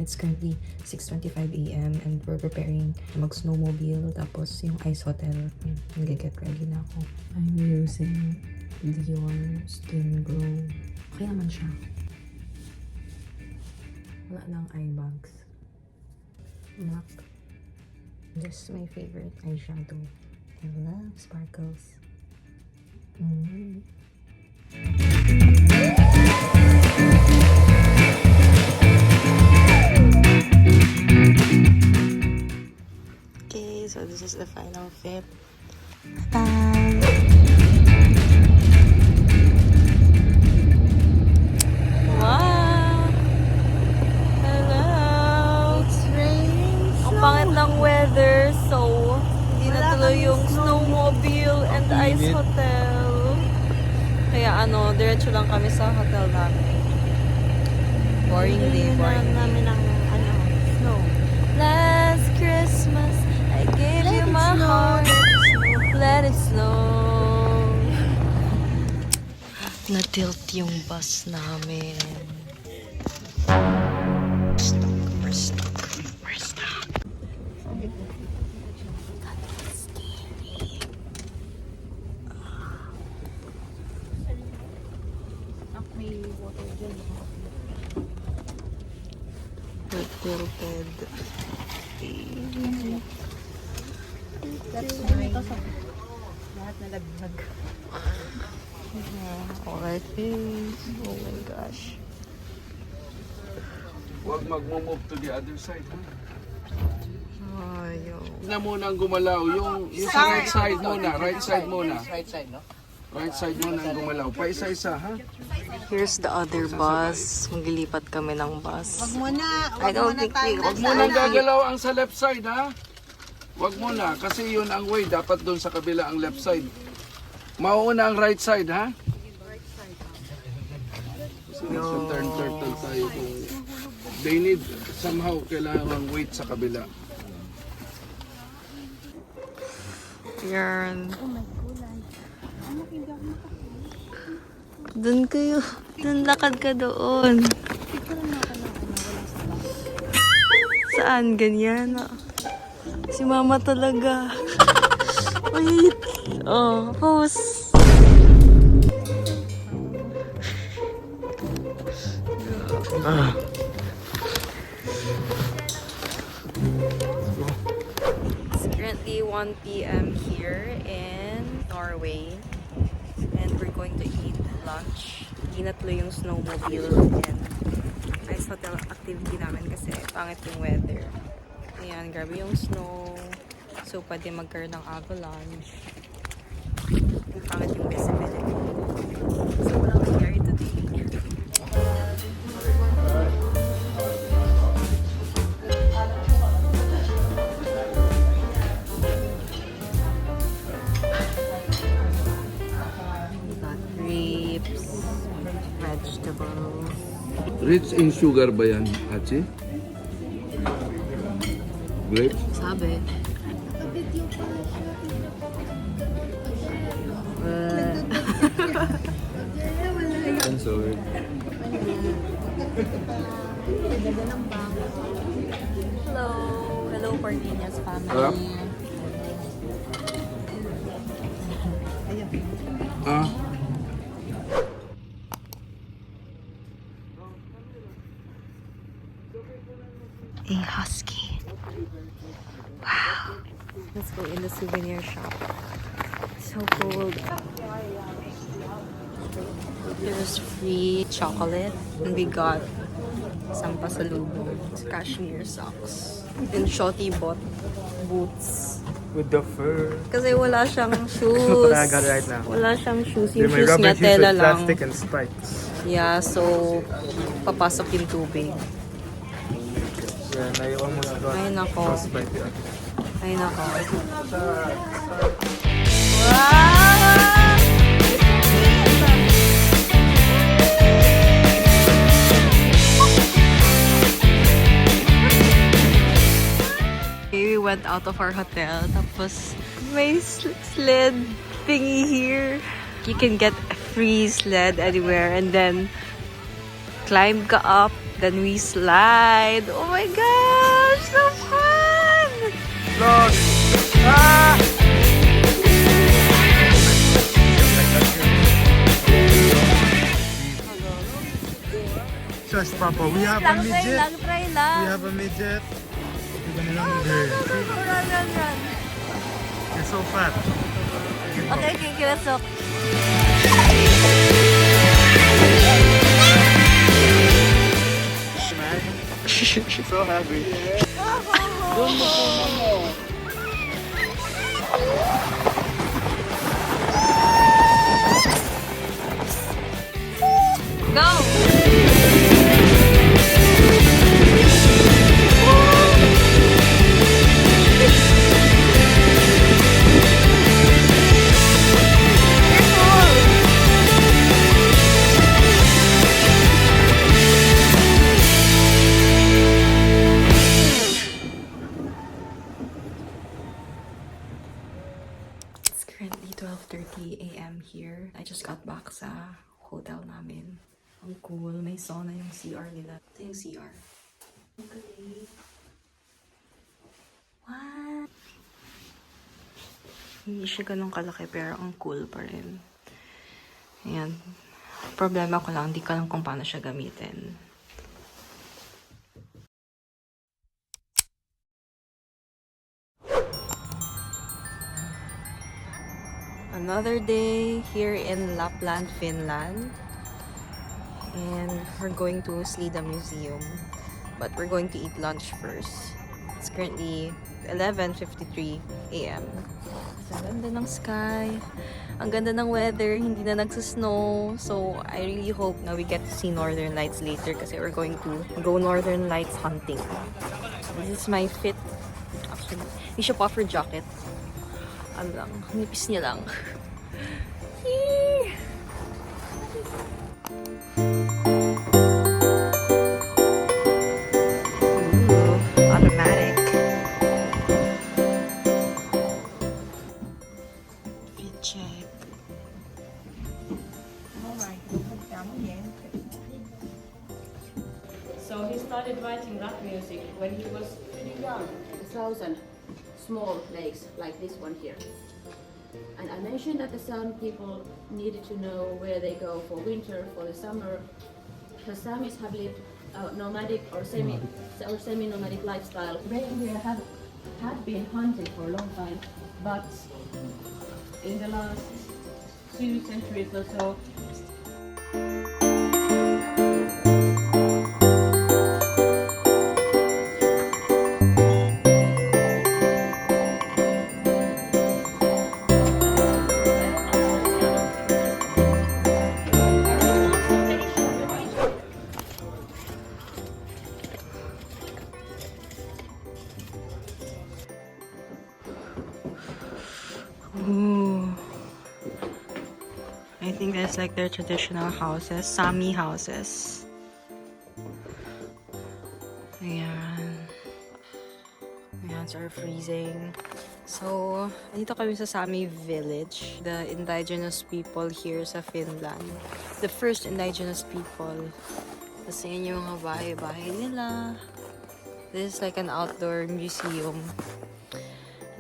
It's currently 6:25 a.m. and we're preparing mag-snowmobile. Tapos yung ice hotel, nag-get ready na ako. I'm using Dior Skin Glow. Okay naman siya. Wala nang eye bags. MAC. This is my favorite eyeshadow. I love sparkles. Okay, so this is the final fit. Bye! Wow! Hello! It's raining. Ang pangit ng weather, so hindi na tuloy yung snowmobile and ice hotel. Kaya diretso lang kami sa hotel namin. Boring day, boring day. Namin ng snow. Last Christmas, I gave you my heart. Let it snow. Na-tilt yung bus namin. We're stuck. We're stuck. That was scary. May water dyan. We're tilted. That's why lahat nalaglag. Alright, please. Oh my gosh. Huwag mag-move to the other side, ha? Ayaw. Na muna ang gumalaw. Yung sa right side muna. Right side muna. Right side, no? Right side muna ang gumalaw. Pa isa-isa, ha? Here's the other bus. Maglilipat kami ng bus. Wag mo na. I don't think we... Huwag muna gagalaw ang sa left side, ha? Huwag muna. Kasi yun ang way. Dapat doon sa kabila ang left side. Mauuna ang right side, ha? Kasi nasa turn turtle tayo kung they need somehow kailangan wait sa kabila. Yarn. Doon kayo. Doon lakad ka doon. Saan? Ganyan. Si mama talaga. Wait. Oh, pose. It's currently 1 p.m. here in Norway. And we're going to eat lunch. Hindi na tuloy yung snowmobile and ice hotel activity namin kasi pangit yung weather. Ayan, grabe yung snow. So, pwede magkaroon ng avalanche. Ang pangit yung visibility. So, walang scary today. We got grapes, vegetables. Rich in sugar ba yan, Achi? Grapes? Sabi. I'm sorry. Hello. Hello, Pardinias family. Harap? Ah? A husky. Wow. Let's go in the souvenir shop. So cold. There's free chocolate. And we got isang pasalubong. Cashmere socks. And Shotty bought boots. With the fur. Kasi wala siyang shoes. I got it right now. Wala siyang shoes. They're Yung my shoes rubber niya shoes tela with lang. plastic and spikes. Yeah, so papasok yung tubig. Yeah, and I almost got Ay, nako. frostbite. Yeah. Ay, nako. Wow! We went out of our hotel. Tapos may sled thingy here. You can get a free sled anywhere and then climb ka up Then we slide. Oh my gosh, so fun! Look! Ah! Just Papa, we have a midget. try We lang. have a midget. We're gonna Go, run, run, run. You're so fat. Okay, let's go. So happy. Go! It's currently 12:30 a.m. here. I just got back sa hotel namin. Ang cool. May sauna yung CR nila. Ito yung CR. Ang galing. What? Hindi siya ganun kalaki pero ang cool pa rin. Ayan. Problema ko lang, hindi ko alam kung paano siya gamitin. Another day here in Lapland, Finland. And we're going to Slida Museum. But we're going to eat lunch first. It's currently 11:53 a.m. Ang ganda ng sky. Ang ganda ng weather. Hindi na nagsasnow. So, I really hope na we get to see Northern Lights later kasi we're going to go Northern Lights hunting. This is my fit. Actually, hindi siya puffer jacket. Ano lang, nipis niya lang. Yee! Ooh, automatic. Fit check. So he started writing rap music when he was pretty young. 1,000 small lakes like this one here. And I mentioned that some people needed to know where they go for winter, for the summer. The Samis have lived nomadic or semi-nomadic lifestyle. Reindeer had been hunted for a long time, but in the last 2 centuries or so, Ooh. I think that's like their traditional houses, Sami houses. Ayan. Ayan, so we're freezing. So, dito kami sa Sami village, the indigenous people here sa Finland. The first indigenous people. Kasi yun yung mga bahay-bahay nila. This is like an outdoor museum.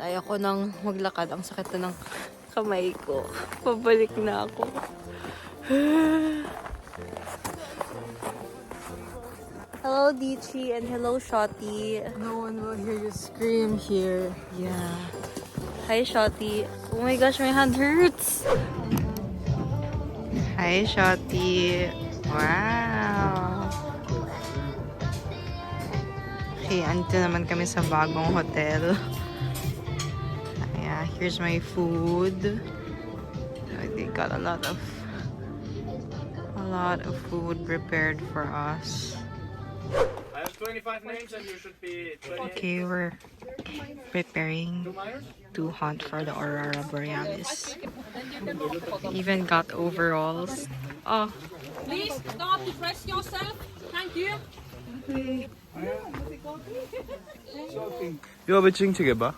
Ayoko nang maglakad. Ang sakit na ng kamay ko. Pabalik na ako. Hello, Dichi, and hello, Shotty. No one will hear you scream here. Yeah. Hi, Shotty. Oh my gosh, my hand hurts. Hi, Shotty. Wow. Okay, andito naman kami sa bagong hotel. Here's my food. They got a lot of food prepared for us. I have 25 names and you should be 28. Okay, we're preparing to hunt for the Aurora Borealis. Even got overalls. Oh, Please stop to dress yourself. Thank you. 이거 왜 찡찡해 봐?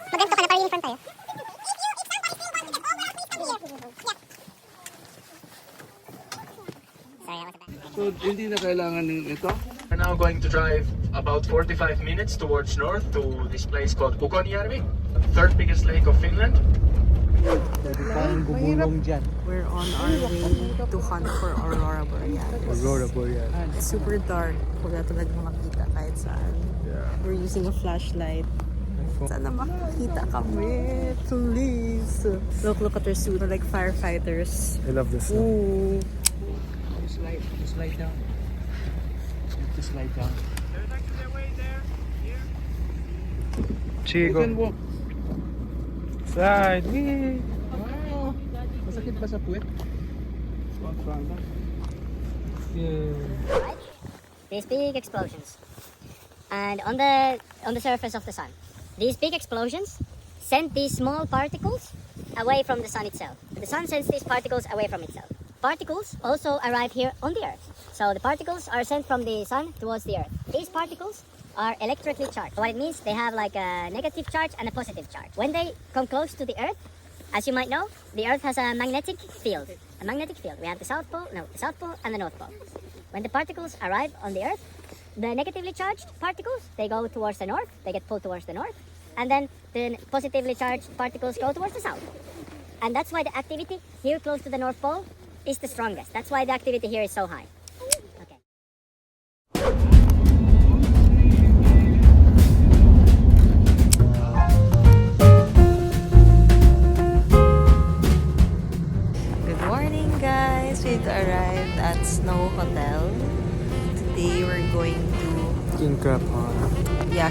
Maganda ka na para uniform tayo. Sorry, that was a bad. So, hindi na kailangan ito? We're now going to drive about 45 minutes towards north to this place called Ukonjärvi, third biggest lake of Finland. Parang gumulong dyan. We're on our way to hunt for Aurora Borealis. Aurora Borealis. It's super dark. Wala talagang makita kahit saan. We're using a flashlight. Sana makakita kami. Please. Look at their suit. They're like firefighters. I love this song. Ooh. Slide down. You have to slide down. You Chico. can walk. Slide. Wee. Wow. Masakit ba sa puwet? Yeah. These big explosions, and on the surface of the sun, these big explosions send these small particles away from the sun itself. The sun sends these particles away from itself. Particles also arrive here on the earth. So the particles are sent from the sun towards the earth. These particles are electrically charged. What it means, they have like a negative charge and a positive charge. When they come close to the earth, as you might know, the earth has a magnetic field. A magnetic field. We have the South Pole and the North Pole. When the particles arrive on the earth, the negatively charged particles, they go towards the north, they get pulled towards the north, and then the positively charged particles go towards the south. And that's why the activity here close to the North Pole is the strongest. That's why the activity here is so high. Okay. Good morning, guys. We've arrived at Snow Hotel. Today we're going to King crab hunt.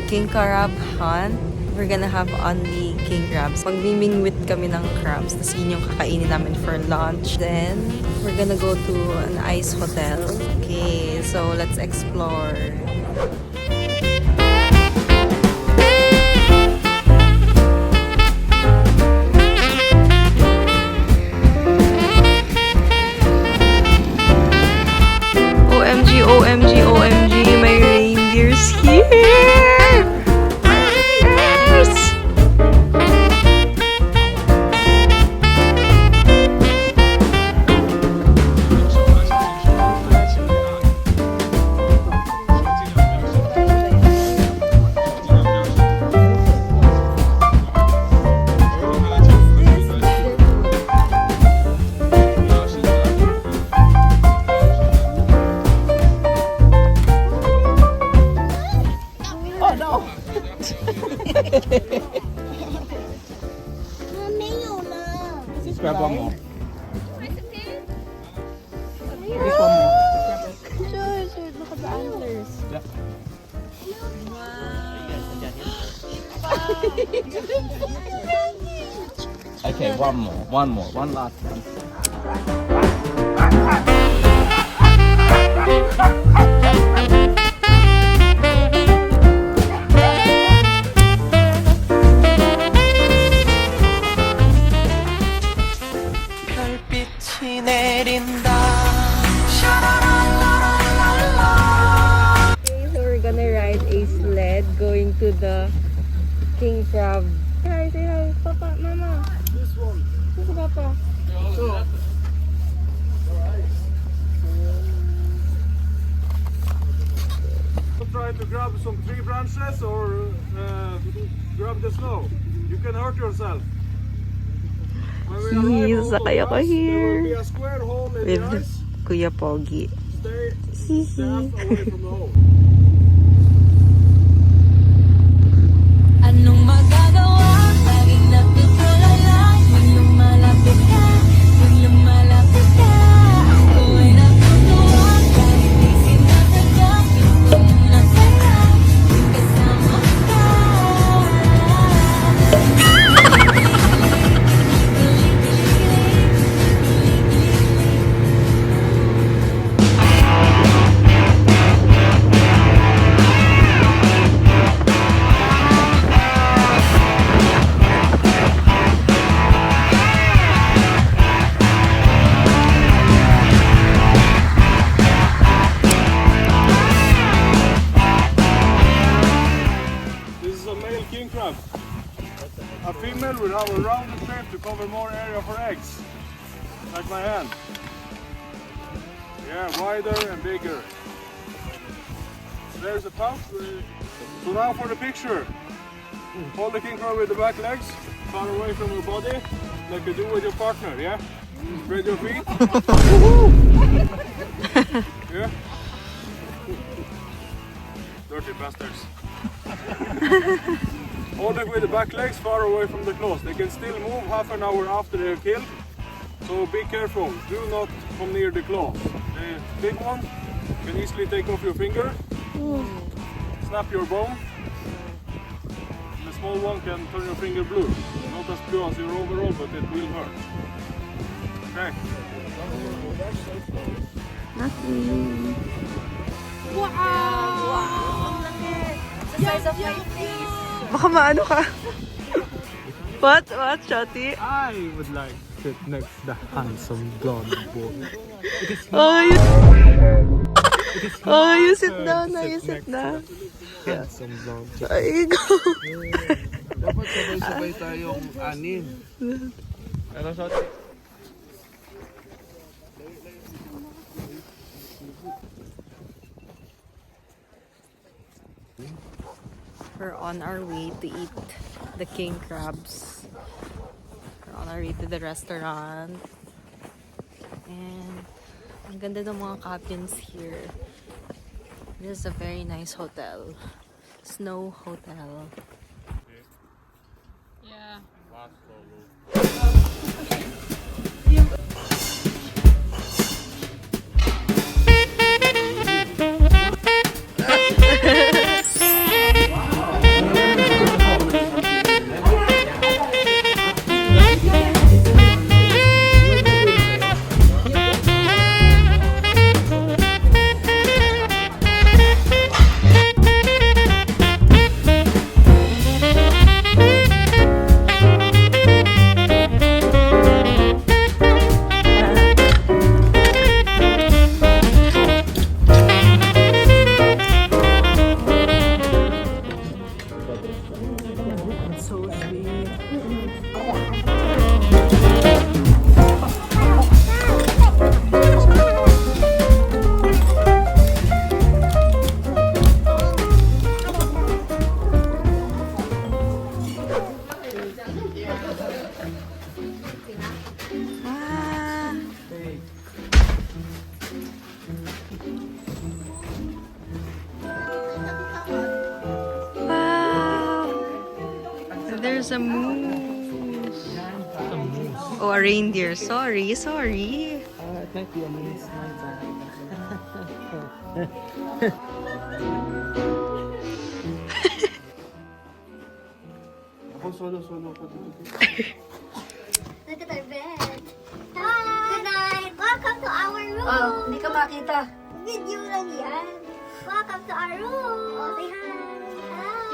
King Crab Hunt. We're gonna have only king crabs. Magmimingwit kami ng crabs. Tapos yun yung kakainin namin for lunch. Then, we're gonna go to an ice hotel. Okay, so let's explore. OMG, OMG, OMG, my reindeer's here! My reindeers! Grab one more. George, look at the antlers. Yeah. Okay, one last one. Okay, so we're gonna ride a sled going to the king crab. Say hi, Papa, Mama. This one. This is Papa. So, try to grab some tree branches or grab the snow. You can hurt yourself. When we arrive Jeez, over sakay ako us, there here. will be a square hole in With the ice. Kuya Pogi. Stay Hihi. away from the hole. Anong magagawa? Laging napitulala. Tuwing lumalapit ka, tuwing lumalapit ka. Ako ay natutuwa. Kahit di sinadya, gusto mo na sana. Tuwing kasama ka. This is a male king crab. A female will have a rounded shape to cover more area for eggs. Like my hand. Yeah. are wider and bigger. There's a top. So now for the picture. Hold the king crab with the back legs, far away from your body, like you do with your partner, yeah? Spread your feet. Yeah? Dirty bastards. Hold it with the back legs far away from the claws. They can still move half an hour after they're killed. So be careful. Do not come near the claws. The big one can easily take off your finger, snap your bone. The small one can turn your finger blue. Not as blue as your overall, but it will hurt. Okay. Baka maano ka. What, Shotty? I would like to sit next to the handsome blonde boy. You sit down na, you sit down. Handsome blonde boy. Ay, go. Dapat sabay-sabay tayong anin. Ano shot? We're on our way to eat the king crabs. We're on our way to the restaurant. And ang ganda ng mga cabins here. This is a very nice hotel. Snow Hotel. Yeah. There's a moose. Oh, a reindeer. Sorry. It might be a moose. Ako solo ko dito. Look at our bed. Hi! Good night! Welcome to our room! Oh, hindi ka makita. Video lang yan. Welcome to our room! Oh, say hi! Hi!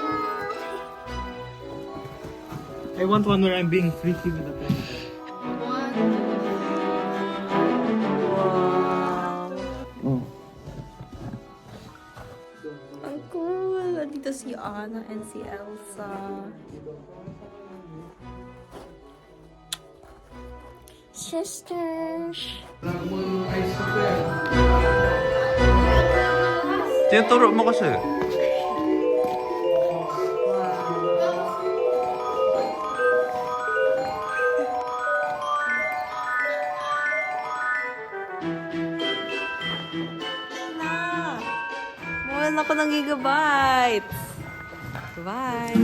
I want one where I'm being freaky with the pen. Wow. Ang cool. Dito si Anna and si Elsa. Sisters. Tinuturo mo kasi. Nawalan ako ng gigabytes. Bye.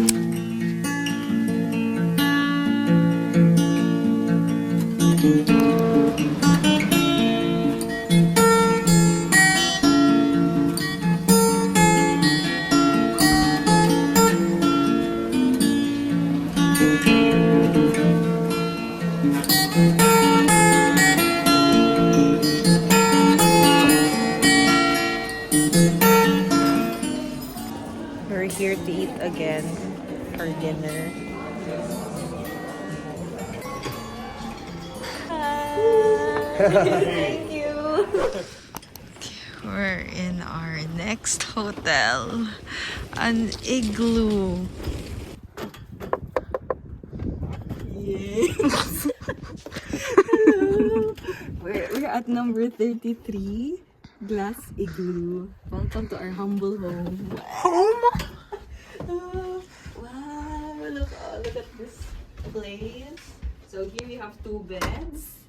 We're here to eat again for dinner. Thank you. We're in our next hotel, an igloo. Yes. We're at number 33. Glass igloo. Welcome to our humble home. Wow, look at this place. So here we have 2 beds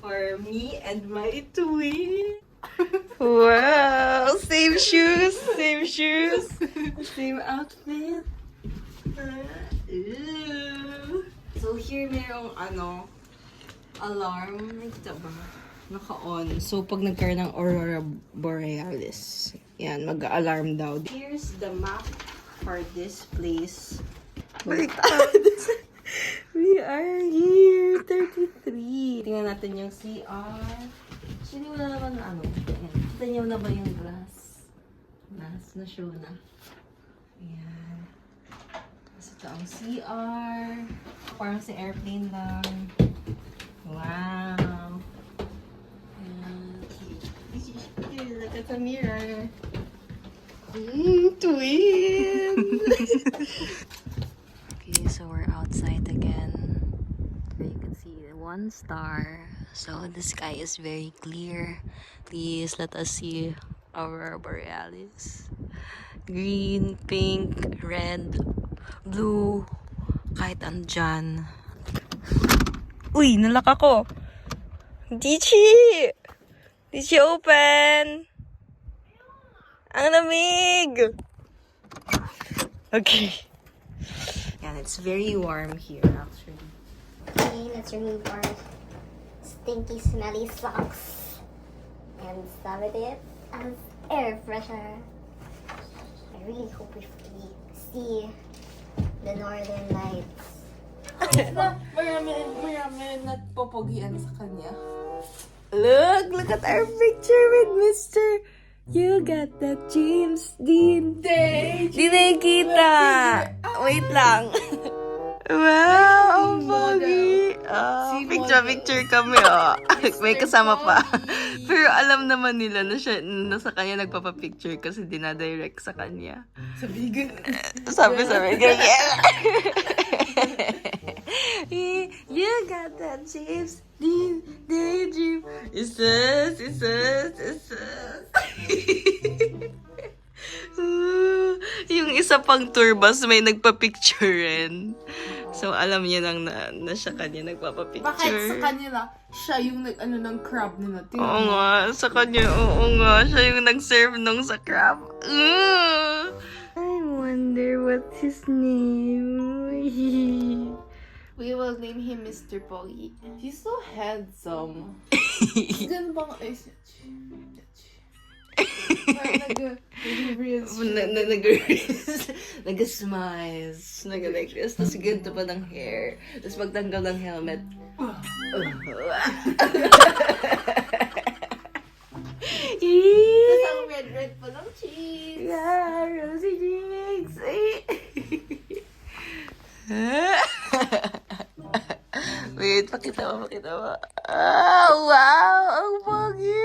for me and my twin. Wow, same shoes, same outfit. So here merong alarm. Nakita ba? Naka-on. So pag nagkaroon ng Aurora Borealis, yan, mag-alarm daw. Here's the map for this place. We are here, 33. Tingnan natin yung CR. Actually, wala naman na Ayan. Kita niyo na ba yung glass? Glass na show na. Ayan. Tapos ito ang CR. Parang si airplane lang. Wow. Ayan. Look at the mirror. Twin! Okay, so we're outside again. You can see 1 star. So the sky is very clear. Please let us see Aurora Borealis. Green, pink, red, blue, kahit andyan. Uy, nalak ako. Dichi! Dichi, open! Ang lamig! Okay. And it's very warm here, actually. Okay, let's remove our stinky, smelly socks and start with it as air freshener. I really hope we see the northern lights. Marami nagpopogian sa kanya. Look at our picture with Mr. You got that James Dean. Di nakikita. Wait lang. Wow, ang pogi. Picture kami, May kasama pa. Pero alam naman nila na sa kanya nagpapapicture kasi dinadirect sa kanya. Sabi, yeah. You got that James Dean daydream. Isus. Yung isa pang tour bus may nagpa-picture rin. So alam niya nang na siya kanya nagpapapicture. Bakit sa kanila, siya yung ng crab nila? Oo nga, sa kanya, siya yung nag-serve nung sa crab. I wonder what's his name. We will name him Mr. Pogi. He's so handsome. Ganun bang nag-smiles, like this, tapos ganito pa ng hair, tapos pagtanggal ng helmet. Tapos ang red pa ng cheeks. Yeah, rosy cheeks. Wait, pakita mo. Wow, ang pogi.